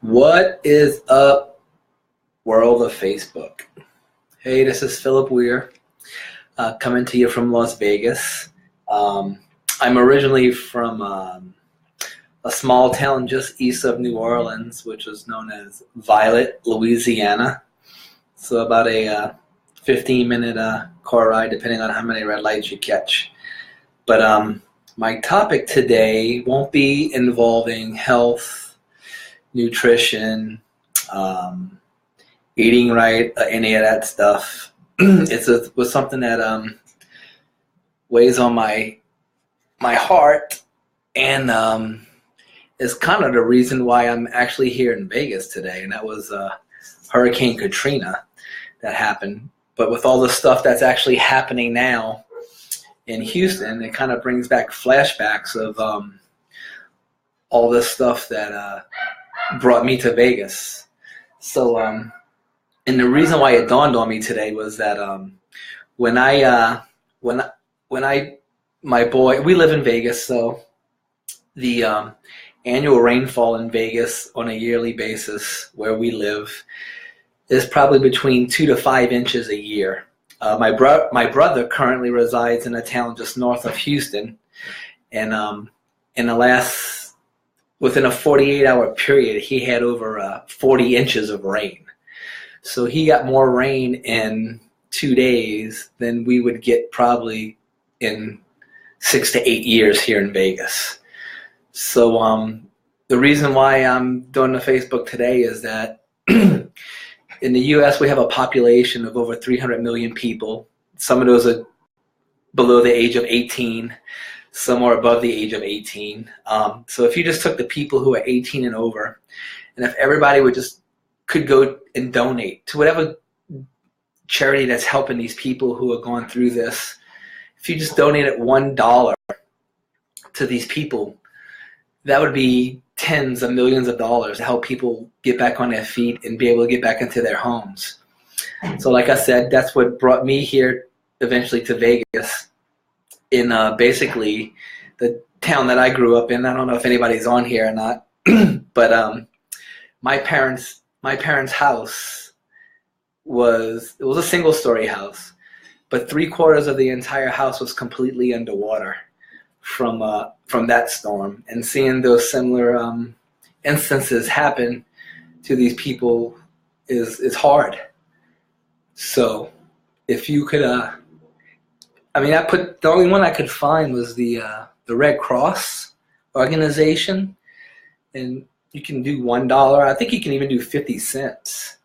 What is up, world of Facebook? Hey, this is Philip Weir, coming to you from Las Vegas. I'm originally from a small town just east of New Orleans, which is known as Violet, Louisiana. So about a 15-minute car ride, depending on how many red lights you catch. But my topic today won't be involving health, nutrition, eating right, any of that stuff. It was something that weighs on my heart, and is kind of the reason why I'm actually here in Vegas today. And that was Hurricane Katrina that happened. But with all the stuff that's actually happening now in Houston, it kind of brings back flashbacks of all this stuff that brought me to Vegas. So, and the reason why it dawned on me today was that my boy, we live in Vegas, so the annual rainfall in Vegas on a yearly basis where we live is probably between 2 to 5 inches a year. My brother currently resides in a town just north of Houston, and within a 48-hour period, he had over 40 inches of rain. So he got more rain in 2 days than we would get probably in 6 to 8 years here in Vegas. So the reason why I'm doing the Facebook today is that in the U.S., we have a population of over 300 million people. Some of those are below the age of 18. Some are above the age of 18. So if you just took the people who are 18 and over, and if everybody could go and donate to whatever charity that's helping these people who are going through this, if you just donated $1 to these people, that would be tens of millions of dollars to help people get back on their feet and be able to get back into their homes. So like I said, that's what brought me here eventually to Vegas, in basically the town that I grew up in. I don't know if anybody's on here or not, but my parents' house was a single-story house, but 3/4 of the entire house was completely underwater from that storm. And seeing those similar instances happen to these people is hard. So if you could, the only one I could find was the Red Cross organization, and you can do $1. I think you can even do 50 cents,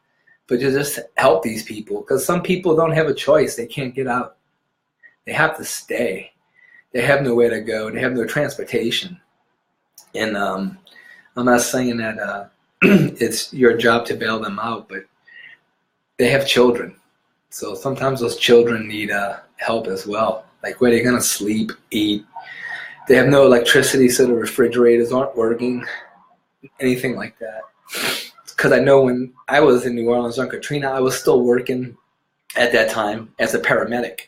but to just help these people, because some people don't have a choice. They can't get out. They have to stay. They have nowhere to go. They have no transportation. And I'm not saying that it's your job to bail them out, but they have children. So sometimes those children need help as well. Like, where they're going to sleep, eat. They have no electricity, so the refrigerators aren't working, anything like that. Because I know when I was in New Orleans on Katrina, I was still working at that time as a paramedic.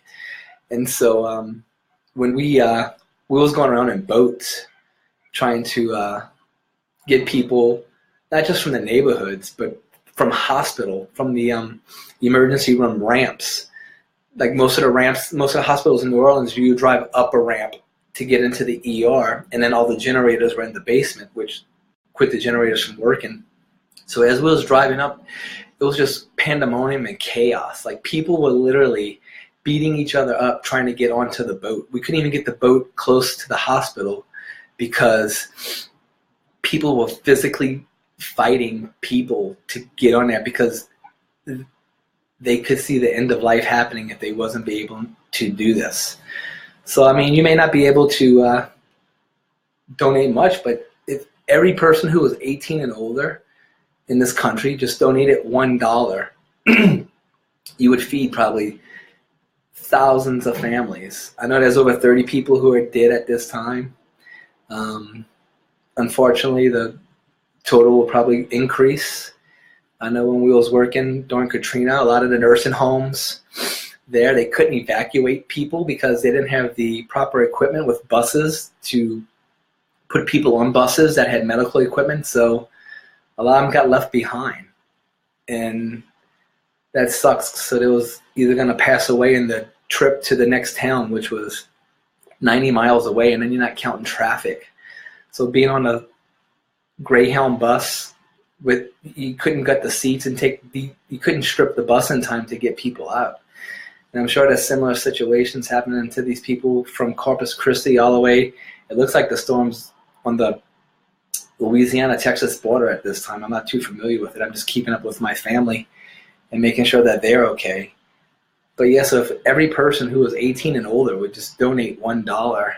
And so when we was going around in boats trying to get people, not just from the neighborhoods, but from the emergency room ramps. Like most of the hospitals in New Orleans, you drive up a ramp to get into the ER, and then all the generators were in the basement, which quit the generators from working. So as we was driving up, it was just pandemonium and chaos. Like, people were literally beating each other up trying to get onto the boat. We couldn't even get the boat close to the hospital because people were physically fighting people to get on there, because they could see the end of life happening if they wasn't be able to do this. So, you may not be able to donate much, but if every person who was 18 and older in this country just donated $1, you would feed probably thousands of families. I know there's over 30 people who are dead at this time. Unfortunately, the total will probably increase. I know when we was working during Katrina, a lot of the nursing homes there, they couldn't evacuate people because they didn't have the proper equipment with buses to put people on buses that had medical equipment. So a lot of them got left behind, and that sucks. So they was either going to pass away in the trip to the next town, which was 90 miles away, and then you're not counting traffic. So being on a Greyhound bus with, you couldn't get the seats and you couldn't strip the bus in time to get people out. And I'm sure there's similar situations happening to these people from Corpus Christi all the way. It looks like the storm's on the Louisiana-Texas border at this time. I'm not too familiar with it. I'm just keeping up with my family and making sure that they're okay. But yeah, so if every person who was 18 and older would just donate $1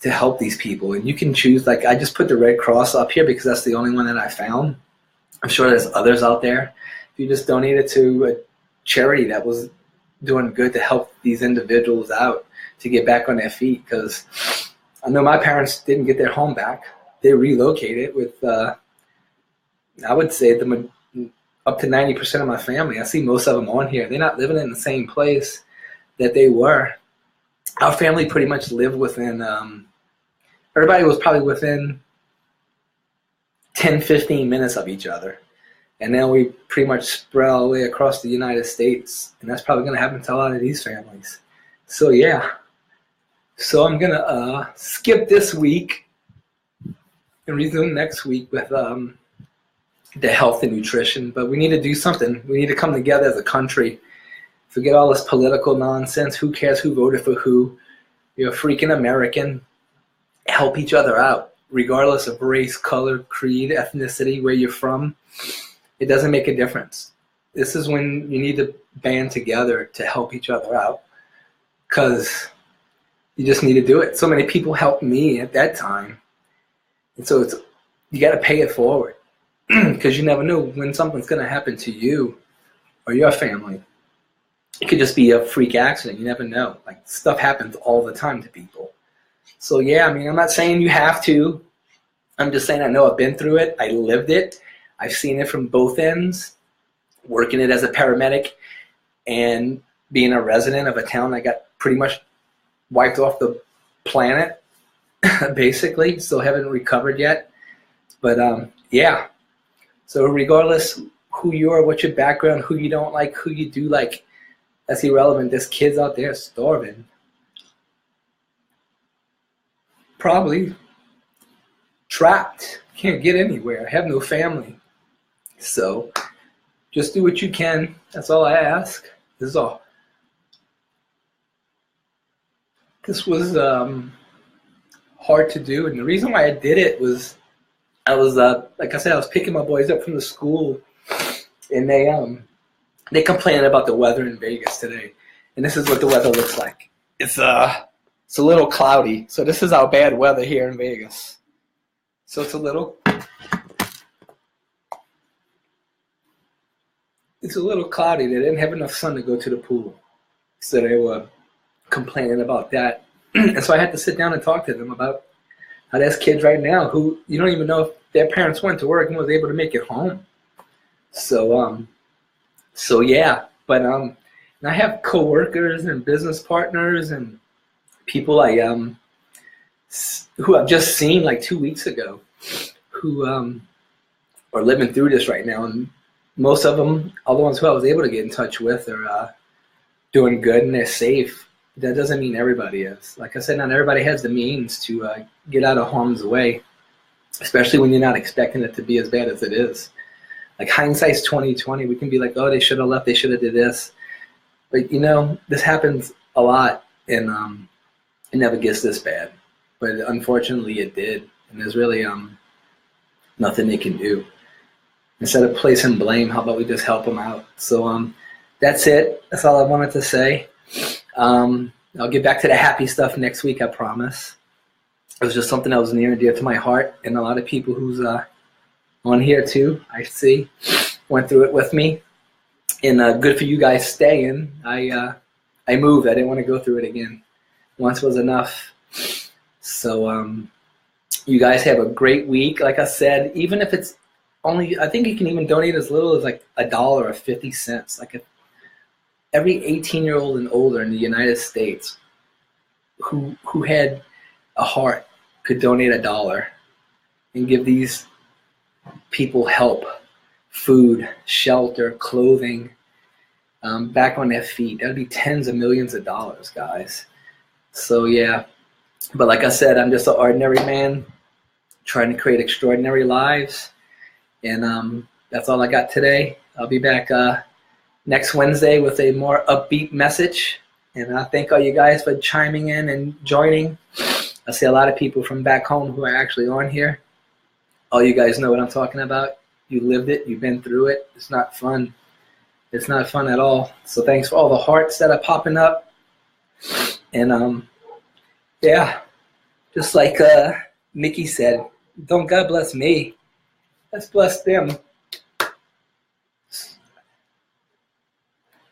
to help these people, and you can choose, like I just put the Red Cross up here because that's the only one that I found. I'm sure there's others out there. If you just donate it to a charity that was doing good to help these individuals out to get back on their feet, because I know my parents didn't get their home back. They relocated with, I would say, up to 90% of my family. I see most of them on here. They're not living in the same place that they were. Our family pretty much lived within, everybody was probably within 10, 15 minutes of each other. And then we pretty much spread all the way across the United States. And that's probably going to happen to a lot of these families. So yeah. So I'm going to skip this week and resume next week with the health and nutrition. But we need to do something. We need to come together as a country. Forget all this political nonsense. Who cares who voted for who? You're a freaking American. Help each other out, regardless of race, color, creed, ethnicity, where you're from. It doesn't make a difference. This is when you need to band together to help each other out, because you just need to do it. So many people helped me at that time. And so you got to pay it forward, because you never know when something's going to happen to you or your family. It could just be a freak accident. You never know. Like, stuff happens all the time to people. So yeah, I mean, I'm not saying you have to. I'm just saying I know I've been through it. I lived it. I've seen it from both ends, working it as a paramedic and being a resident of a town that got pretty much wiped off the planet, basically. Still haven't recovered yet. But yeah. So regardless who you are, what your background, who you don't like, who you do like, that's irrelevant. There's kids out there starving. Probably trapped. Can't get anywhere. Have no family. So just do what you can. That's all I ask. This is all. This was hard to do, and the reason why I did it was I was like I said, I was picking my boys up from the school, and they complained about the weather in Vegas today. And this is what the weather looks like. It's a little cloudy. So this is our bad weather here in Vegas. So it's a little cloudy. They didn't have enough sun to go to the pool. So they were complaining about that. And so I had to sit down and talk to them about how there's kids right now who you don't even know if their parents went to work and was able to make it home. So yeah, but and I have coworkers and business partners and people who I've just seen like 2 weeks ago, who are living through this right now, and most of them, all the ones who I was able to get in touch with, are doing good and they're safe. That doesn't mean everybody is. Like I said, not everybody has the means to get out of harm's way, especially when you're not expecting it to be as bad as it is. Like, hindsight's 20/20. We can be like, oh, they should have left, they should have did this. But this happens a lot, and it never gets this bad. But unfortunately, it did, and there's really nothing they can do. Instead of placing blame, how about we just help them out? So that's it. That's all I wanted to say. I'll get back to the happy stuff next week, I promise. It was just something that was near and dear to my heart, and a lot of people who's on here too, I see, went through it with me. And good for you guys staying. I moved. I didn't want to go through it again. Once was enough. So you guys have a great week. Like I said, even if it's only, I think you can even donate as little as like $1 or 50 cents. Like, if every 18-year-old and older in the United States who had a heart could donate $1 and give these people help, food, shelter, clothing, back on their feet. That'd be tens of millions of dollars, guys. So yeah, but like I said, I'm just an ordinary man trying to create extraordinary lives, and that's all I got today. I'll be back next Wednesday with a more upbeat message, and I thank all you guys for chiming in and joining. I see a lot of people from back home who are actually on here. All you guys know what I'm talking about. You lived it. You've been through it. It's not fun. It's not fun at all. So thanks for all the hearts that are popping up. And yeah, just like Mickey said, don't God bless me. Let's bless them.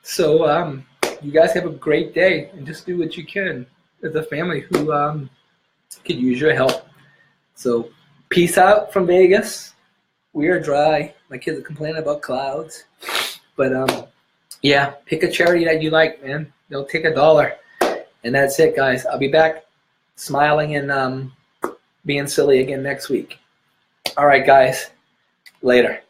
So you guys have a great day, and just do what you can. There's a family who could use your help. So peace out from Vegas. We are dry. My kids are complaining about clouds. But yeah, pick a charity that you like, man. They'll take $1. And that's it, guys. I'll be back smiling and being silly again next week. All right, guys. Later.